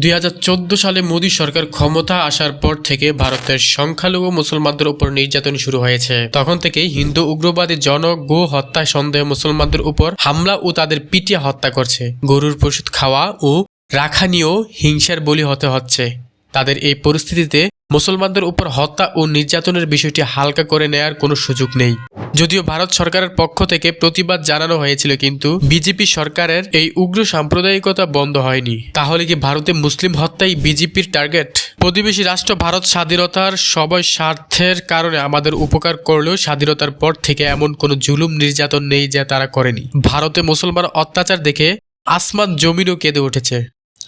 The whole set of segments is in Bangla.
2014 সালে মোদী সরকার ক্ষমতা আসার পর থেকে ভারতের সংখ্যালঘু মুসলমানদের উপর নির্যাতন শুরু হয়েছে। তখন থেকেই হিন্দু উগ্রবাদী গো হত্যা সন্দেহে মুসলমানদের উপর হামলা ও তাদের পিটিয়ে হত্যা করছে। গরুর প্রসূত খাওয়া ও রাখা নিয়েও হিংসার বলি হতে হচ্ছে। তাদের এই পরিস্থিতিতে মুসলমানদের উপর হত্যা ও নির্যাতনের বিষয়টি হালকা করে নেয়ার কোনো সুযোগ নেই। যদিও ভারত সরকারের পক্ষ থেকে প্রতিবাদ জানানো হয়েছিল, কিন্তু বিজেপি সরকারের এই উগ্র সাম্প্রদায়িকতা বন্ধ হয়নি। তাহলে কি ভারতে মুসলিম হত্যাই বিজেপির টার্গেট? প্রতিবেশী রাষ্ট্র ভারত স্বাধীনতার সবাই স্বার্থের কারণে আমাদের উপকার করলেও স্বাধীনতার পর থেকে এমন কোনো জুলুম নির্যাতন নেই যা তারা করেনি। ভারতে মুসলমান অত্যাচার দেখে আসমান জমিনও কেঁদে উঠেছে।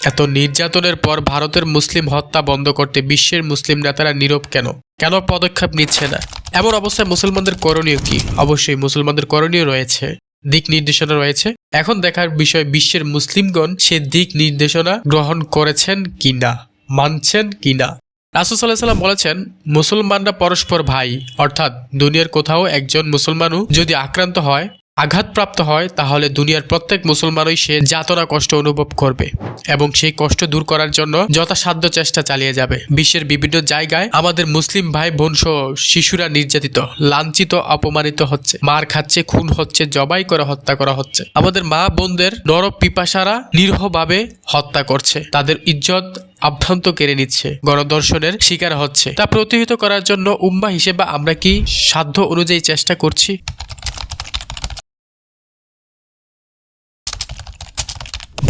এত নির্যাতনের পর ভারতের মুসলিম হত্যা বন্ধ করতে বিশ্বের মুসলিম নেতারা নীরব কেন পদক্ষেপ নিচ্ছে না? এমন অবস্থায় মুসলমানদের করণীয় কি? অবশ্যই মুসলমানদের করণীয় রয়েছে, দিক নির্দেশনা রয়েছে। এখন দেখার বিষয় বিশ্বের মুসলিমগণ সে দিক নির্দেশনা গ্রহণ করেছেন কিনা, মানছেন কিনা। রাসূল সাল্লাল্লাহু আলাইহি ওয়াসাল্লাম বলেছেন, মুসলমানরা পরস্পর ভাই, অর্থাৎ দুনিয়ার কোথাও একজন মুসলমানও যদি আক্রান্ত হয়, আঘাতপ্রাপ্ত হয়, তাহলে দুনিয়ার প্রত্যেক মুসলমানই সে যাতনা কষ্ট অনুভব করবে এবং সেই কষ্ট দূর করার জন্য যথাসাধ্য চেষ্টা চালিয়ে যাবে। বিশ্বের বিভিন্ন জায়গায় আমাদের মুসলিম ভাই বোন সহ শিশুরা নির্যাতিত, লাঞ্ছিত, অপমানিত হচ্ছে, মার খাচ্ছে, খুন হচ্ছে, জবাই করে হত্যা করা হচ্ছে। আমাদের মা বোনদের নরপিপাসারা নিরীহভাবে হত্যা করছে, তাদের ইজ্জত আভ্রান্ত কেড়ে নিচ্ছে, গণধর্ষণের শিকার হচ্ছে। তা প্রতিহত করার জন্য উম্মাহ হিসেবে আমরা কি সাধ্য অনুযায়ী চেষ্টা করছি?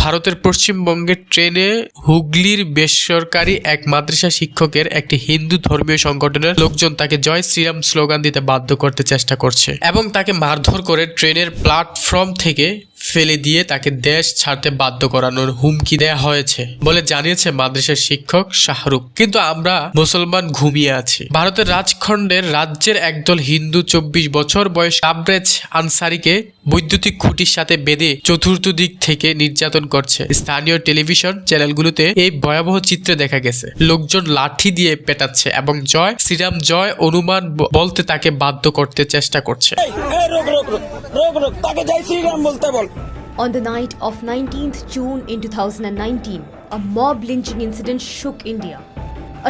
ভারতের পশ্চিমবঙ্গের ট্রেনে হুগলির বেসরকারি এক মাদ্রাসা শিক্ষকের একটি হিন্দু ধর্মীয় সংগঠনের লোকজন তাকে জয় শ্রীরাম স্লোগান দিতে বাধ্য করতে চেষ্টা করছে এবং তাকে মারধর করে ট্রেনের প্ল্যাটফর্ম থেকে ফেলে দিয়ে তাকে দেশ ছাড়তে বাধ্য করানোর হুমকি দেয়া হয়েছে বলে জানিয়েছে মাদ্রাসার শিক্ষক শাহরুখ। কিন্তু আমরা মুসলমান ঘুমিয়ে আছি। ভারতের রাজ্যের একদল হিন্দু 24 বছর বয়স তাবরেজ আনসারিকে বৈদ্যুতিক খুঁটির সাথে বেঁধে চতুর্থ দিক থেকে নির্যাতন করছে। স্থানীয় টেলিভিশন চ্যানেলগুলোতে এই ভয়াবহ চিত্র দেখা গেছে। লোকজন লাঠি দিয়ে পেটাচ্ছে এবং জয় শ্রীরাম জয় অনুমান বলতে তাকে বাধ্য করতে চেষ্টা করছে। On the night of 19th June in 2019, a mob lynching incident shook India.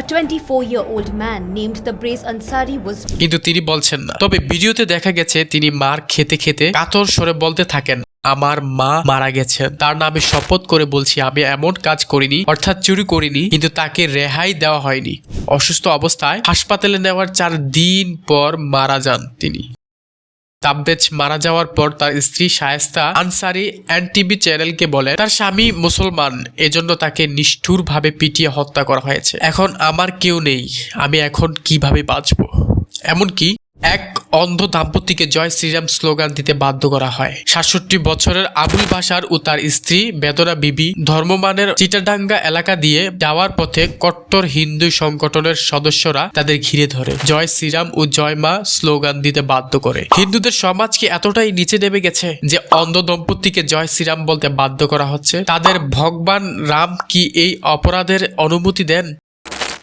A 24-year-old man named Tabrez Ansari was... কিন্তু তিনি বলছেন না। তবে ভিডিওতে দেখা গেছে তিনি মার খেতে খেতে কাতর স্বরে বলতে থাকেন, আমার মা মারা গেছেন, তার নামে শপথ করে বলছি আমি এমন কাজ করিনি, অর্থাৎ চুরি করিনি। কিন্তু তাকে রেহাই দেওয়া হয়নি। অসুস্থ অবস্থায় হাসপাতালে নেওয়ার 4 দিন পর মারা যান তিনি। তাবরেজ মারা যাওয়ার পর তার স্ত্রী শায়েস্তা আনসারি এনটিভি চ্যানেলকে বলে তার স্বামী মুসলমান, এজন্য তাকে নিষ্ঠুরভাবে পিটিয়ে হত্যা করা হয়েছে। এখন আমার কেউ নেই, আমি এখন কিভাবে বাঁচবো? এমনকি এক অন্ধ দাম্পত্যকে জয় শ্রীরাম স্লোগান দিতে বাধ্য করা হয়। 67 বছরের আবুল বাশার ও তার স্ত্রী বেদনা বিবি ধর্মমানের চিটাডাঙ্গা এলাকা দিয়ে যাওয়ার পথে কট্টর হিন্দু সংগঠনের সদস্যরা তাদের ঘিরে ধরে জয় শ্রীরাম ও জয় মা স্লোগান দিতে বাধ্য করে। হিন্দুদের সমাজ কি এতটাই নিচে নেমে গেছে যে অন্ধ দম্পতিকে জয় শ্রীরাম বলতে বাধ্য করা হচ্ছে? তাদের ভগবান রাম কি এই অপরাধের অনুমতি দেন?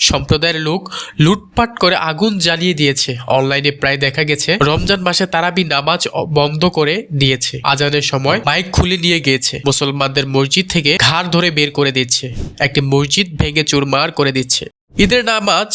সম্প্রদায়ের লোক লুটপাট করে আগুন জ্বালিয়ে দিয়েছে। অনলাইনে প্রায় দেখা গেছে রমজান মাসে তারাবি নামাজ বন্ধ করে দিয়েছে, আজানের সময় মাইক খুলে নিয়ে গিয়েছে, মুসলমানদের মসজিদ থেকে ঘাড় ধরে বের করে দিচ্ছে, একটি মসজিদ ভেঙে চুরমার করে দিচ্ছে। ঈদের নামাজ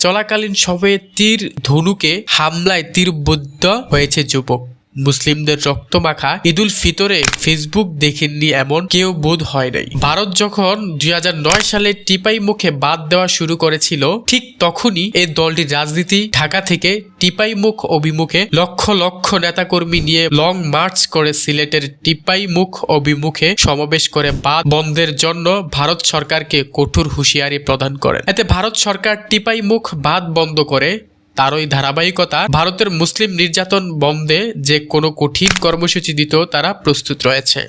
চলাকালীন সময়ে তীর ধনুকে হামলায় তীরবিদ্ধ হয়েছে যুবক। মুসলিমদের রক্তমাখা ঈদুল ফিতরে ফেসবুক দেখেননি এমন কেউ বোধ হয় নাই। ভারত যখন 2009 সালে টিপাই মুখে বাদ দেওয়া শুরু করেছিল, ঠিক তখনই এই দলটির রাজনীতি ঢাকা থেকে টিপাই মুখ অভিমুখে লক্ষ লক্ষ নেতাকর্মী নিয়ে লং মার্চ করে সিলেটের টিপাই মুখ অভিমুখে সমাবেশ করে বাদ বন্ধের জন্য ভারত সরকারকে কঠোর হুঁশিয়ারি প্রদান করেন। এতে ভারত সরকার টিপাই মুখ বাদ বন্ধ করে তারই ধারাবাহিকতা ভারতের মুসলিম নির্যাতন বন্ধে যে কোনো কঠিন কর্মসূচি দিতেও তারা প্রস্তুত রয়েছে।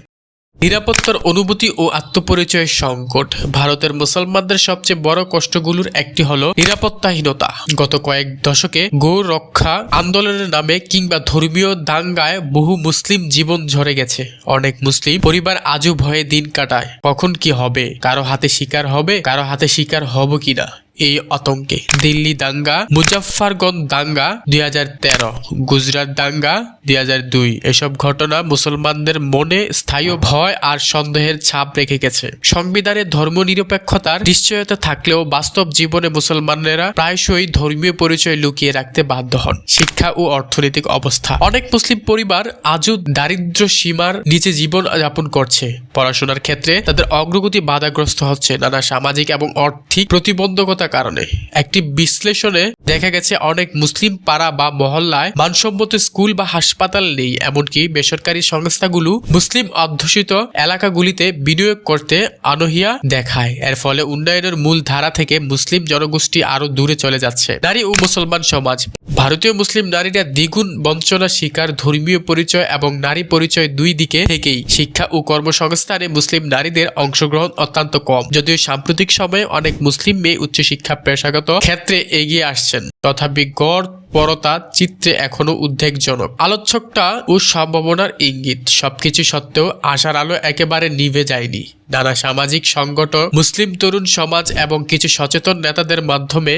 নিরাপত্তার অনুভূতি ও আত্মপরিচয়ের সংকট। ভারতের মুসলমানদের সবচেয়ে বড় কষ্টগুলোর একটি হলো নিরাপত্তাহীনতা। গত কয়েক দশকে গো রক্ষা আন্দোলনের নামে কিংবা ধর্মীয় দাঙ্গায় বহু মুসলিম জীবন ঝরে গেছে। অনেক মুসলিম পরিবার আজও ভয়ে দিন কাটায়, কখন কি হবে, কারো হাতে শিকার হবে, কারো হাতে শিকার হব কিনা। এই আতঙ্কে। দিল্লি দাঙ্গা, মুজাফফরগঞ্জ দাঙ্গা 2013, গুজরাট দাঙ্গা 2002, এসব ঘটনা মুসলমানদের মনে স্থায়ী ভয় আর সন্দেহের ছাপ রেখে গেছে। সংবিধানে ধর্মনিরপেক্ষতার নিশ্চয়তা থাকলেও বাস্তব জীবনে মুসলমানেরা প্রায়শই ধর্মীয় পরিচয় লুকিয়ে রাখতে বাধ্য হন। শিক্ষা ও অর্থনৈতিক অবস্থা। অনেক মুসলিম পরিবার আজও দারিদ্র্য সীমার নিচে জীবন যাপন করছে। পড়াশোনার ক্ষেত্রে তাদের অগ্রগতি বাধাগ্রস্ত হচ্ছে নানা সামাজিক এবং আর্থিক প্রতিবন্ধকতার কারণে। একটি বিশ্লেষণে দেখা গেছে অনেক মুসলিম পাড়া বা মহল্লায় মানসম্মত স্কুল বা হাসপাতাল নেই, এমনকি বেসরকারি সংস্থাগুলো মুসলিম অধ্যুষিত এলাকাগুলিতে বিনিয়োগ করতে অনীহা দেখায়। এর ফলে উন্নয়নের মূল ধারা থেকে মুসলিম জনগোষ্ঠী আরো দূরে চলে যাচ্ছে। নারী ও মুসলমান সমাজ। ভারতীয় মুসলিম নারীরা দ্বিগুণ বঞ্চনা শিকার। ধর্মীয় পরিচয় এবং নারী পরিচয় দুই দিকে থেকেই শিক্ষা ও কর্মসংস্থানে মুসলিম নারীদের অংশগ্রহণ অত্যন্ত কম। যদিও সাম্প্রতিক সময়ে অনেক মুসলিম মেয়ে উচ্চশিক্ষা পেশাগত ক্ষেত্রে এগিয়ে আসছেন, তথাপি গড় পরতা চিত্রে এখনো উদ্বেগজনক। আলোচকটা ও সম্ভাবনার ইঙ্গিত। সবকিছু সত্ত্বেও আশার আলো একেবারে নিভে যায়নি। নানা সামাজিক সংগঠন, মুসলিম তরুণ সমাজ এবং কিছু সচেতন নেতাদের মাধ্যমে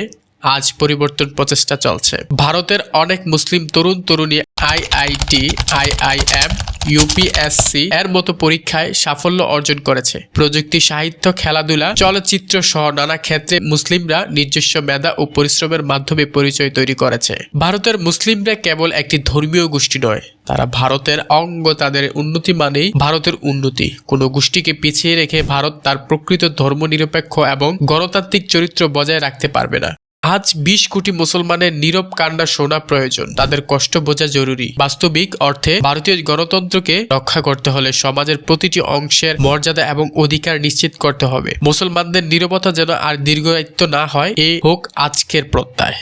আজ পরিবর্তন প্রচেষ্টা চলছে। ভারতের অনেক মুসলিম তরুণ তরুণী আইআইটি, আইআইএম, ইউপিএসসি এর মতো পরীক্ষায় সাফল্য অর্জন করেছে। প্রযুক্তি, সাহিত্য, খেলাধুলা, চলচ্চিত্র সহ নানা ক্ষেত্রে মুসলিমরা নিজস্ব মেধা ও পরিশ্রমের মাধ্যমে পরিচয় তৈরি করেছে। ভারতের মুসলিমরা কেবল একটি ধর্মীয় গোষ্ঠী নয়, তারা ভারতের অঙ্গ। তাদের উন্নতি মানেই ভারতের উন্নতি। কোনো গোষ্ঠীকে পিছিয়ে রেখে ভারত তার প্রকৃত ধর্মনিরপেক্ষ এবং গণতান্ত্রিক চরিত্র বজায় রাখতে পারবে না। আজ 20 কোটি মুসলমানের নীরব কান্না শোনা প্রয়োজন। তাদের কষ্ট বোঝা জরুরি। বাস্তবিক অর্থে ভারতীয় গণতন্ত্রকে রক্ষা করতে হলে সমাজের প্রতিটি অংশের মর্যাদা এবং অধিকার নিশ্চিত করতে হবে। মুসলমানদের নীরবতা যেন আর দীর্ঘায়িত না হয়, এই হোক আজকের প্রত্যয়।